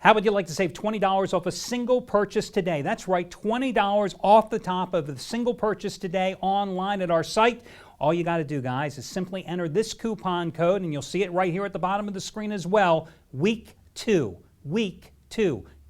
How would you like to save $20 off a single purchase today? That's right, $20 off the top of a single purchase today online at our site. All you got to do, guys, is simply enter this coupon code, and you'll see it right here at the bottom of the screen as well. Week 2.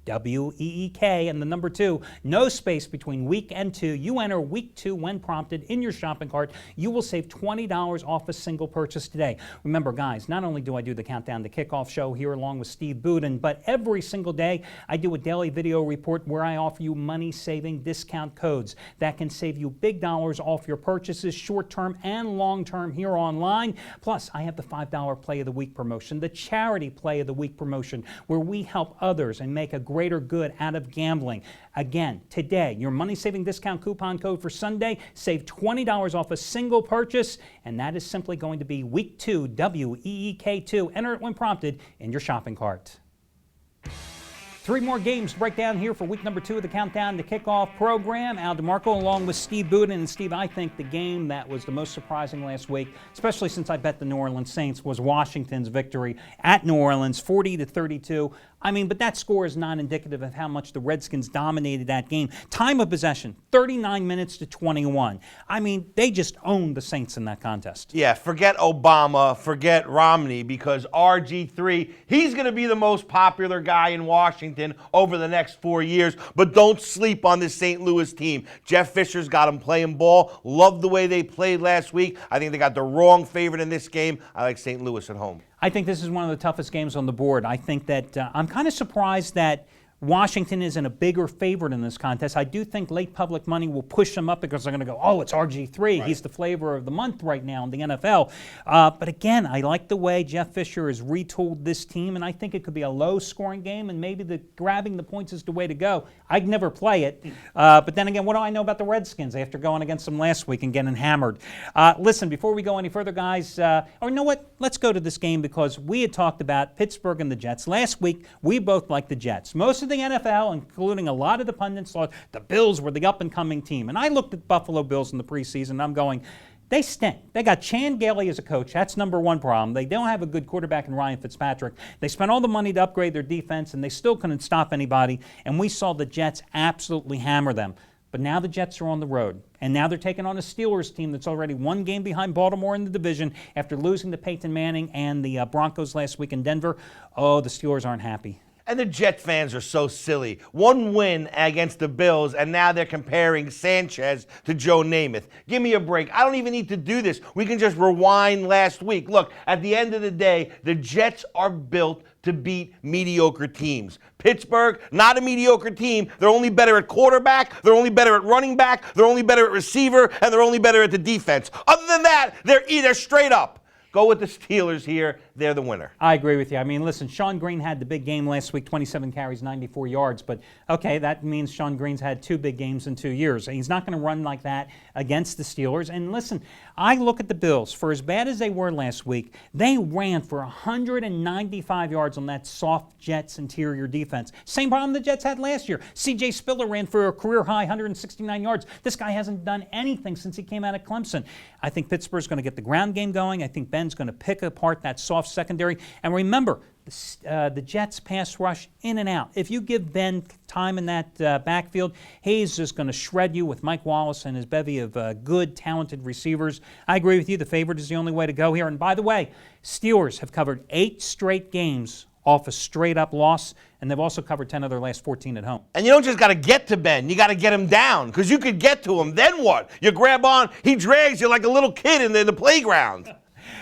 W-E-E-K and the number 2, no space between week and 2. You enter week 2 when prompted in your shopping cart. You will save $20 off a single purchase today. Remember, guys, not only do I do the Countdown to Kickoff show here along with Steve Budin, but every single day I do a daily video report where I offer you money-saving discount codes that can save you big dollars off your purchases, short-term and long-term here online. Plus, I have the $5 Play of the Week promotion, the Charity Play of the Week promotion, where we help others and make a greater good out of gambling. Again, today, your money-saving discount coupon code for Sunday, save $20 off a single purchase, and that is simply going to be week 2, W-E-E-K 2. Enter it when prompted in your shopping cart. 3 more games to break down here for week number 2 of the Countdown to Kickoff program. Al DeMarco along with Steve Budin. And Steve, I think the game that was the most surprising last week, especially since I bet the New Orleans Saints, was Washington's victory at New Orleans, 40-32. I mean, but that score is not indicative of how much the Redskins dominated that game. Time of possession, 39 minutes to 21. I mean, they just owned the Saints in that contest. Yeah, forget Obama, forget Romney, because RG3, he's going to be the most popular guy in Washington over the next 4 years. But don't sleep on this St. Louis team. Jeff Fisher's got them playing ball. Love the way they played last week. I think they got the wrong favorite in this game. I like St. Louis at home. I think this is one of the toughest games on the board. I think that I'm kind of surprised that Washington isn't a bigger favorite in this contest. I do think late public money will push them up because they're going to go, oh, it's RG3. Right. He's the flavor of the month right now in the NFL. But again, I like the way Jeff Fisher has retooled this team, and I think it could be a low-scoring game, and maybe the grabbing the points is the way to go. I'd never play it. But then again, what do I know about the Redskins after going against them last week and getting hammered? Listen, before we go any further, guys, or you know what? Let's go to this game because we had talked about Pittsburgh and the Jets. Last week, we both liked the Jets. Most of the NFL, including a lot of the pundits, thought the Bills were the up-and-coming team. And I looked at Buffalo Bills in the preseason, and I'm going, they stink. They got Chan Gailey as a coach. That's number one problem. They don't have a good quarterback in Ryan Fitzpatrick. They spent all the money to upgrade their defense, and they still couldn't stop anybody. And we saw the Jets absolutely hammer them. But now the Jets are on the road, and now they're taking on a Steelers team that's already 1 game behind Baltimore in the division after losing to Peyton Manning and the Broncos last week in Denver. Oh, the Steelers aren't happy. And the Jet fans are so silly. 1 win against the Bills, and now they're comparing Sanchez to Joe Namath. Give me a break. I don't even need to do this. We can just rewind last week. Look, at the end of the day, the Jets are built to beat mediocre teams. Pittsburgh, not a mediocre team. They're only better at quarterback, they're only better at running back, they're only better at receiver, and they're only better at the defense. Other than that, they're either straight up. Go with the Steelers here. They're the winner. I agree with you. I mean, listen, Sean Green had the big game last week, 27 carries, 94 yards. But, okay, that means Sean Green's had 2 big games in 2 years. He's not going to run like that against the Steelers. And listen, I look at the Bills. For as bad as they were last week, they ran for 195 yards on that soft Jets interior defense. Same problem the Jets had last year. C.J. Spiller ran for a career-high 169 yards. This guy hasn't done anything since he came out of Clemson. I think Pittsburgh's going to get the ground game going. I think Ben's going to pick apart that soft secondary. And remember, the Jets pass rush in and out. If you give Ben time in that backfield, he's just going to shred you with Mike Wallace and his bevy of good, talented receivers. I agree with you. The favorite is the only way to go here. And by the way, Steelers have covered 8 straight games off a straight-up loss, and they've also covered 10 of their last 14 at home. And you don't just got to get to Ben. You got to get him down, because you could get to him. Then what? You grab on, he drags you like a little kid in the playground.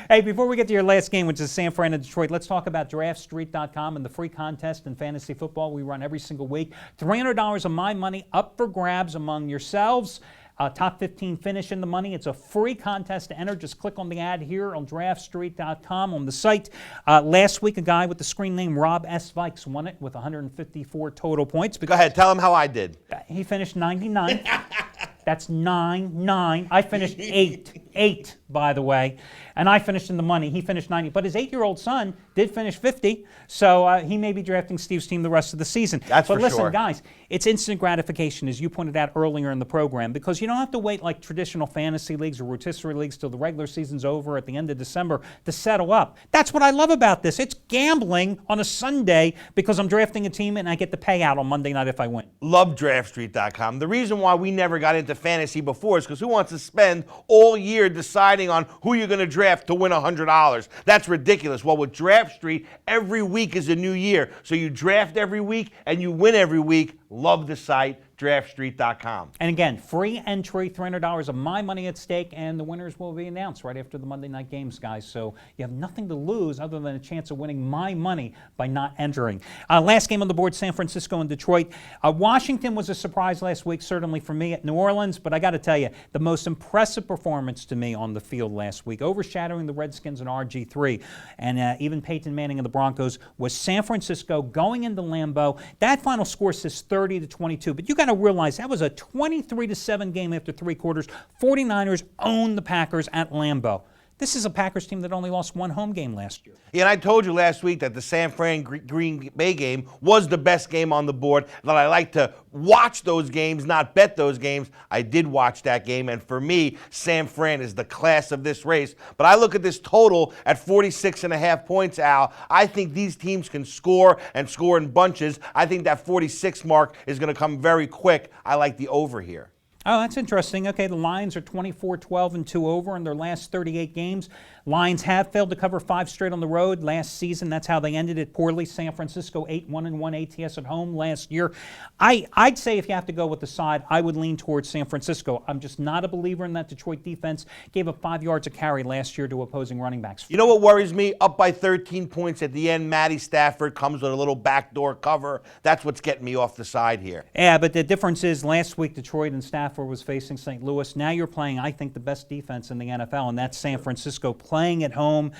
Hey, before we get to your last game, which is San Fran and Detroit, let's talk about DraftStreet.com and the free contest in fantasy football we run every single week. $300 of my money up for grabs among yourselves. Top 15 finish in the money. It's a free contest to enter. Just click on the ad here on DraftStreet.com on the site. Last week, a guy with the screen name Rob S. Vikes won it with 154 total points. Go ahead. Tell him how I did. He finished 99th. That's 9. I finished 8. 98, by the way. And I finished in the money. He finished 90. But his 8-year-old son did finish 50. So he may be drafting Steve's team the rest of the season. That's but for listen, sure. guys, it's instant gratification, as you pointed out earlier in the program, because you don't have to wait like traditional fantasy leagues or rotisserie leagues till the regular season's over at the end of December to settle up. That's what I love about this. It's gambling on a Sunday because I'm drafting a team and I get the payout on Monday night if I win. Love DraftStreet.com. The reason why we never got into fantasy before is because who wants to spend all year deciding on who you're going to draft to win $100? That's ridiculous. Well, with DraftStreet, every week is a new year. So you draft every week and you win every week. Love the site, DraftStreet.com. And again, free entry, $300 of my money at stake, and the winners will be announced right after the Monday night games, guys. So you have nothing to lose other than a chance of winning my money by not entering. Last game on the board, San Francisco and Detroit. Washington was a surprise last week, certainly for me at New Orleans, but I got to tell you, the most impressive performance to me on the field last week, overshadowing the Redskins and RG3, and even Peyton Manning and the Broncos, was San Francisco going into Lambeau. That final score says 30-22, but you got to realize that was a 23-7 game after 3 quarters. 49ers own the Packers at Lambeau. This is a Packers team that only lost 1 home game last year. Yeah, and I told you last week that the San Fran Green Bay game was the best game on the board, that I like to watch those games, not bet those games. I did watch that game, and for me, San Fran is the class of this race. But I look at this total at 46.5 points, Al. I think these teams can score and score in bunches. I think that 46 mark is going to come very quick. I like the over here. Oh, that's interesting. Okay, the Lions are 24-12-2 over in their last 38 games. Lions have failed to cover 5 straight on the road last season. That's how they ended it poorly. San Francisco 8-1-1 ATS at home last year. I'd say if you have to go with the side, I would lean towards San Francisco. I'm just not a believer in that Detroit defense. Gave up 5 yards a carry last year to opposing running backs. You know what worries me? Up by 13 points at the end, Matty Stafford comes with a little backdoor cover. That's what's getting me off the side here. Yeah, but the difference is last week Detroit and Stafford was facing St. Louis. Now you're playing, I think, the best defense in the NFL, and that's San Francisco playing at home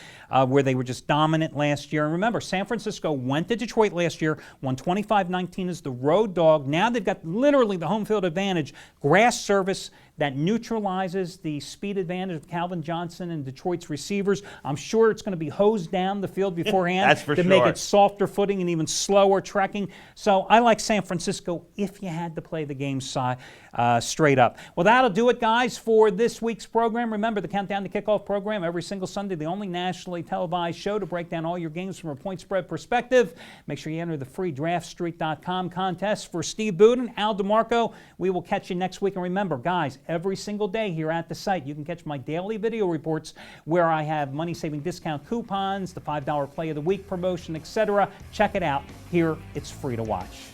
where they were just dominant last year. And remember, San Francisco went to Detroit last year, won 25-19 as the road dog. Now they've got literally the home field advantage. Grass service that neutralizes the speed advantage of Calvin Johnson and Detroit's receivers. I'm sure it's going to be hosed down the field beforehand That's for to sure. make it softer footing and even slower trekking. So I like San Francisco if you had to play the game straight up. Well, that'll do it, guys, for this week's program. Remember, the Countdown to Kickoff program every single Sunday, the only nationally televised show to break down all your games from a point spread perspective. Make sure you enter the free DraftStreet.com contest. For Steve Budin, Al DeMarco, we will catch you next week. And remember, guys, every single day here at the site, you can catch my daily video reports where I have money-saving discount coupons, the $5 Play of the Week promotion, etc. Check it out. Here, it's free to watch.